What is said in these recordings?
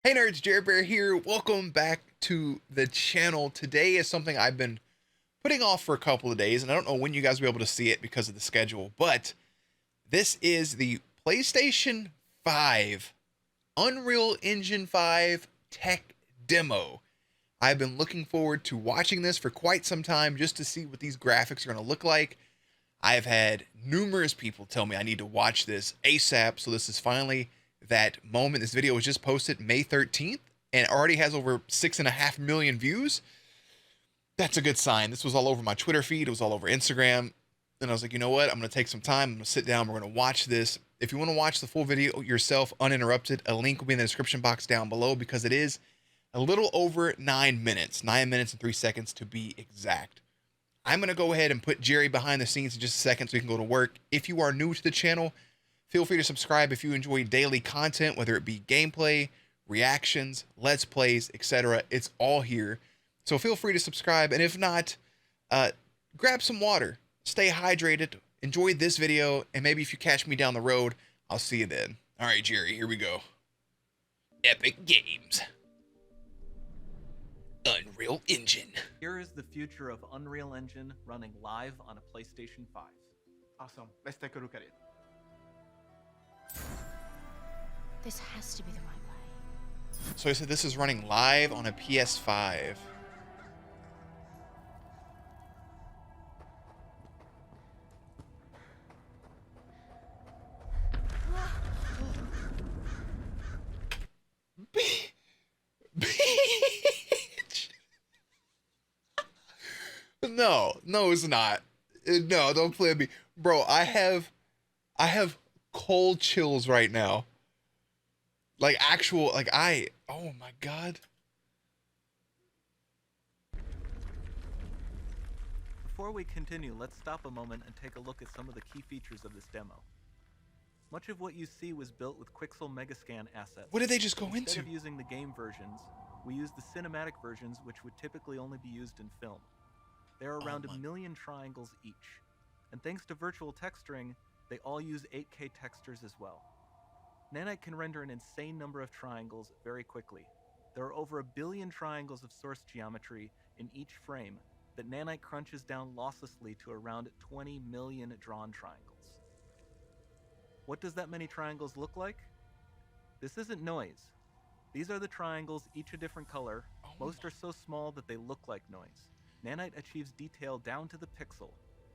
Hey nerds, Jared Bear here. Welcome back to the channel. Today is something I've been putting off for a couple of days, and I don't know when you guys will be able to see it because of the schedule, but this is the PlayStation 5 Unreal Engine 5 tech demo. I've been looking forward to watching this for quite some time just to see what these graphics are going to look like. I've had numerous people tell me I need to watch this ASAP, so this is finally that moment. This video was just posted May 13th and it already has over 6.5 million views. That's a good sign. This was all over my Twitter feed. It was all over Instagram. And I was like, you know what? I'm going to take some time. I'm going to sit down. We're going to watch this. If you want to watch the full video yourself, uninterrupted, a link will be in the description box down below because it is a little over 9 minutes. 9 minutes and 3 seconds to be exact. I'm going to go ahead and put Jerry behind the scenes in just a second so he can go to work. If you are new to the channel, feel free to subscribe if you enjoy daily content, whether it be gameplay, reactions, let's plays, etc. It's all here. So feel free to subscribe. And if not, grab some water, stay hydrated, enjoy this video, and maybe if you catch me down the road, I'll see you then. All right, Jerry, here we go. Epic Games. Unreal Engine. Here is the future of Unreal Engine running live on a PlayStation 5. Awesome. Let's take a look at it. This has to be the right way. So I said this is running live on a PS5. Bitch. No, it's not. No, don't play with me. Bro, I have cold chills right now. Like actual, oh my God. Before we continue, let's stop a moment and take a look at some of the key features of this demo. Much of what you see was built with Quixel Megascan assets. What did they just go into? Instead of using the game versions, we used the cinematic versions, which would typically only be used in film. There are around 1 million triangles each, and thanks to virtual texturing, they all use 8K textures as well. Nanite can render an insane number of triangles very quickly. There are over 1 billion triangles of source geometry in each frame that Nanite crunches down losslessly to around 20 million drawn triangles. What does that many triangles look like? This isn't noise. These are the triangles, each a different color. Most are so small that they look like noise. Nanite achieves detail down to the pixel,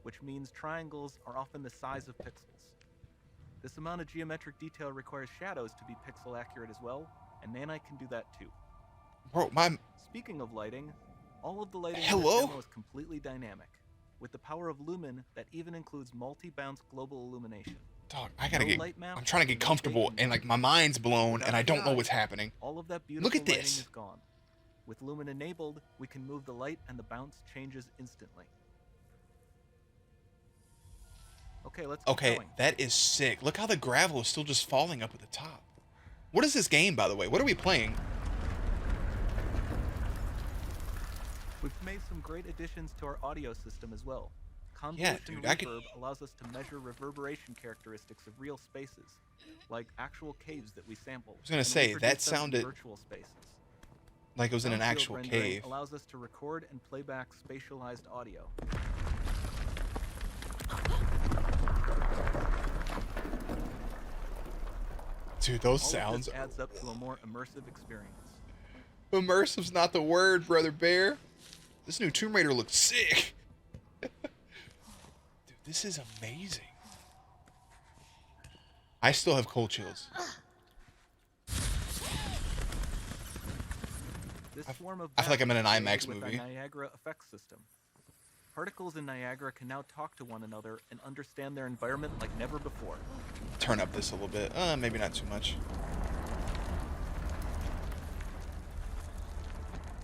which means triangles are often the size of pixels. This amount of geometric detail requires shadows to be pixel accurate as well, and Nanite can do that too. Bro, Speaking of lighting, all of the lighting Hello? in this demo is completely dynamic, with the power of Lumen that even includes multi-bounce global illumination. Dog, I gotta get. light map, I'm trying to get no comfortable, shading, and like my mind's blown, and I don't know sky. what's happening. All of that beautiful Look at lighting this. is gone. With Lumen enabled, we can move the light and the bounce changes instantly. Okay, let's keep Okay, going. that is sick. Look how the gravel is still just falling up at the top. What is this game, by the way? What are we playing? We've made some great additions to our audio system as well. Yeah, Convolution dude, I could- reverb allows us to measure reverberation characteristics of real spaces, like actual caves that we sample. I was gonna and say, reproduce that them in sounded virtual spaces. like it was in an Sound field actual rendering cave. allows us to record and play back spatialized audio. Dude, those All of sounds. this adds up to a more immersive experience. Immersive's not the word, Brother Bear. This new Tomb Raider looks sick. Dude, this is amazing. I still have cold chills. This form of I feel like I'm in an battle is IMAX created with movie. our Niagara effects system. Particles in Niagara can now talk to one another and understand their environment like never before. Turn up this a little bit. Maybe not too much.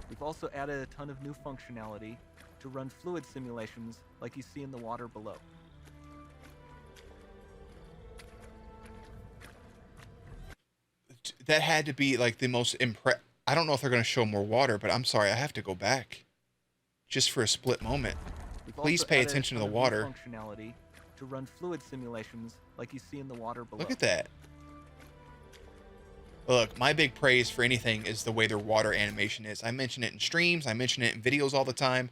We've also added a ton of new functionality to run fluid simulations like you see in the water below. That had to be like the most I don't know if they're going to show more water, but I'm sorry, I have to go back. Just for a split moment. We've Please also pay added a attention to ton the of new water. functionality to run fluid simulations like you see in the water below. Look at that. Look, my big praise for anything is the way their water animation is. I mention it in streams, I mention it in videos all the time.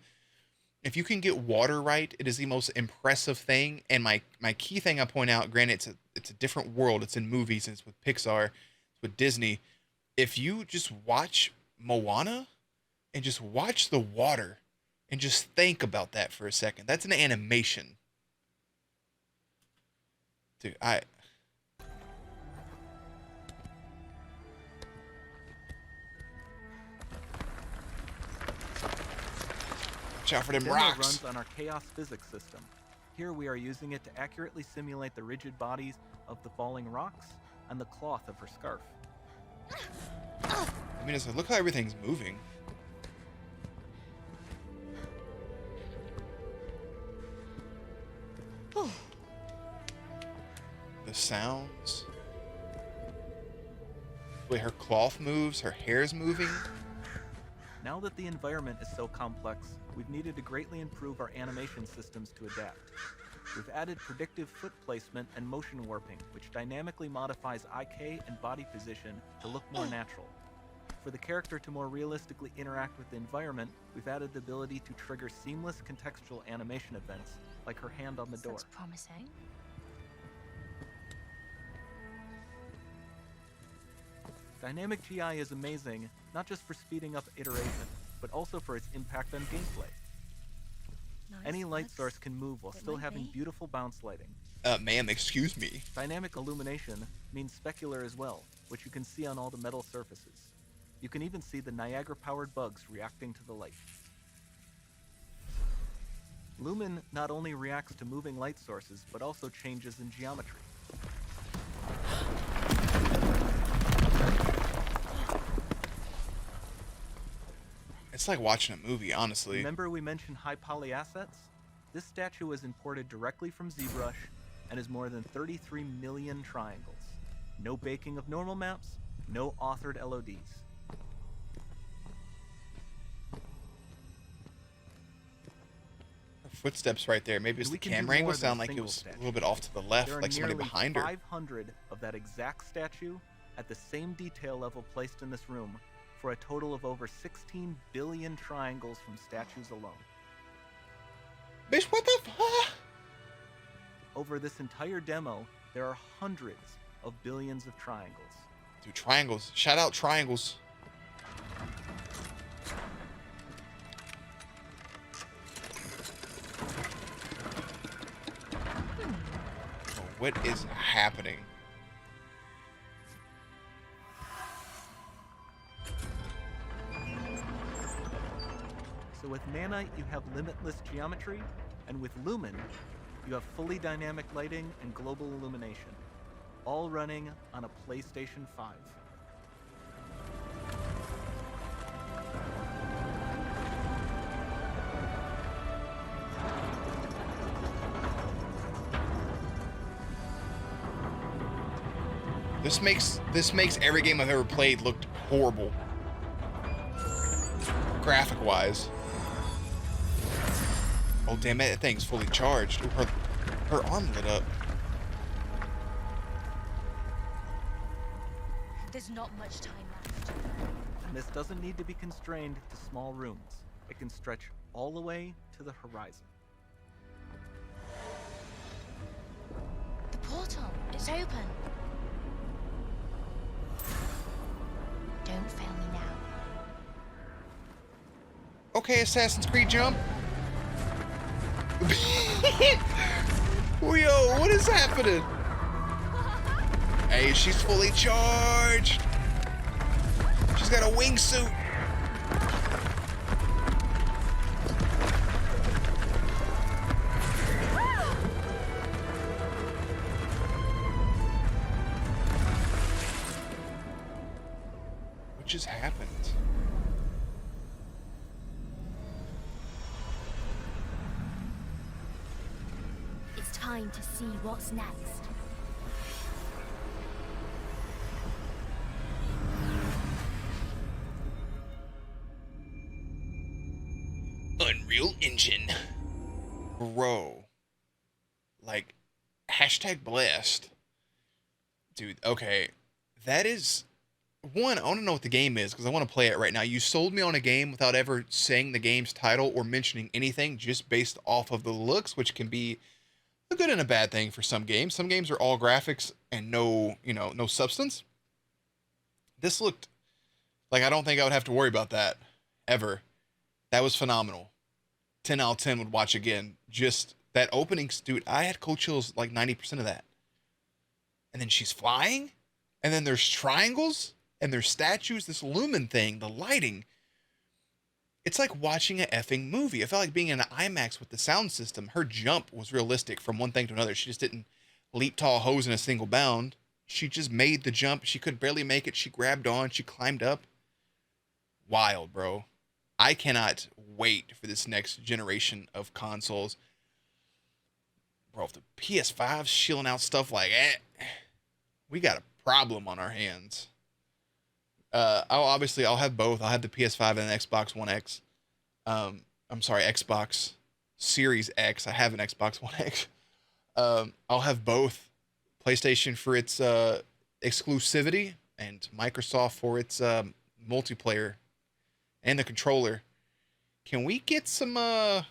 If you can get water right, it is the most impressive thing. And my key thing I point out, granted it's a different world, it's in movies, it's with Pixar, it's with Disney. If you just watch Moana and just watch the water and just think about that for a second. That's an animation. Dude, watch out for them Demo rocks. runs on our chaos physics system. Here we are using it to accurately simulate the rigid bodies of the falling rocks and the cloth of her scarf. I mean, it's like, look how everything's moving. The sounds. The way her cloth moves, her hair's moving. Now that the environment is so complex, we've needed to greatly improve our animation systems to adapt. We've added predictive foot placement and motion warping, which dynamically modifies IK and body position to look more natural. For the character to more realistically interact with the environment, we've added the ability to trigger seamless contextual animation events, like her hand on the door. Looks promising. Dynamic GI is amazing, not just for speeding up iteration, but also for its impact on gameplay. Nice. Any light Looks- source can move while it still might having be. beautiful bounce lighting. Ma'am, excuse me. Dynamic illumination means specular as well, which you can see on all the metal surfaces. You can even see the Niagara-powered bugs reacting to the light. Lumen not only reacts to moving light sources, but also changes in geometry. It's like watching a movie, honestly. Remember we mentioned high poly assets? This statue was imported directly from ZBrush and is more than 33 million triangles. No baking of normal maps, no authored LODs. Her footsteps right there. Maybe it's And the we can do camera angle more than sound a like it single was statue. a little bit off to the left, There are like somebody nearly behind her. 500 of that exact statue at the same detail level placed in this room for a total of over 16 billion triangles from statues alone. Bitch, what the fuck? Over this entire demo, there are hundreds of billions of triangles. Dude, triangles. Shout out triangles. Oh, what is happening? So with Nanite, you have limitless geometry, and with Lumen, you have fully dynamic lighting and global illumination, all running on a PlayStation 5. This makes every game I've ever played look horrible. Graphic wise. Oh damn it, that thing's fully charged. Ooh, her arm lit up. There's not much time left. And this doesn't need to be constrained to small rooms. It can stretch all the way to the horizon. The portal, it's open. Don't fail me now. Okay, Assassin's Creed jump. Yo, what is happening? Hey, she's fully charged. She's got a wingsuit. What just happened? It's time to see what's next. Unreal Engine. Bro. Like, hashtag blessed. Dude, okay. That is one, I want to know what the game is because I want to play it right now. You sold me on a game without ever saying the game's title or mentioning anything, just based off of the looks, which can be a good and a bad thing for some games. Some games are all graphics and no, no substance. This looked like I don't think I would have to worry about that ever. That was phenomenal. 10 out of 10 would watch again. Just that opening, dude, I had cold chills like 90% of that. And then she's flying, and then there's triangles, and there's statues, this lumen thing, the lighting. It's like watching an effing movie. I felt like being in an IMAX with the sound system. Her jump was realistic from one thing to another. She just didn't leap tall hose in a single bound. She just made the jump. She could barely make it. She grabbed on. She climbed up. Wild, bro. I cannot wait for this next generation of consoles. Bro, if the PS5's shilling out stuff like that, we got a problem on our hands. I'll have both. I'll have the PS5 and an Xbox One X. I'm sorry, Xbox Series X. I have an Xbox One X. I'll have both. PlayStation for its exclusivity and Microsoft for its multiplayer and the controller. Can we get some Xbox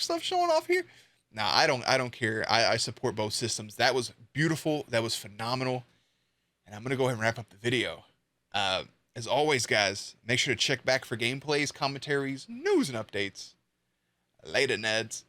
stuff showing off here? Nah, I don't care. I support both systems. That was beautiful. That was phenomenal. And I'm going to go ahead and wrap up the video. As always, guys, make sure to check back for gameplays, commentaries, news, and updates. Later, Neds.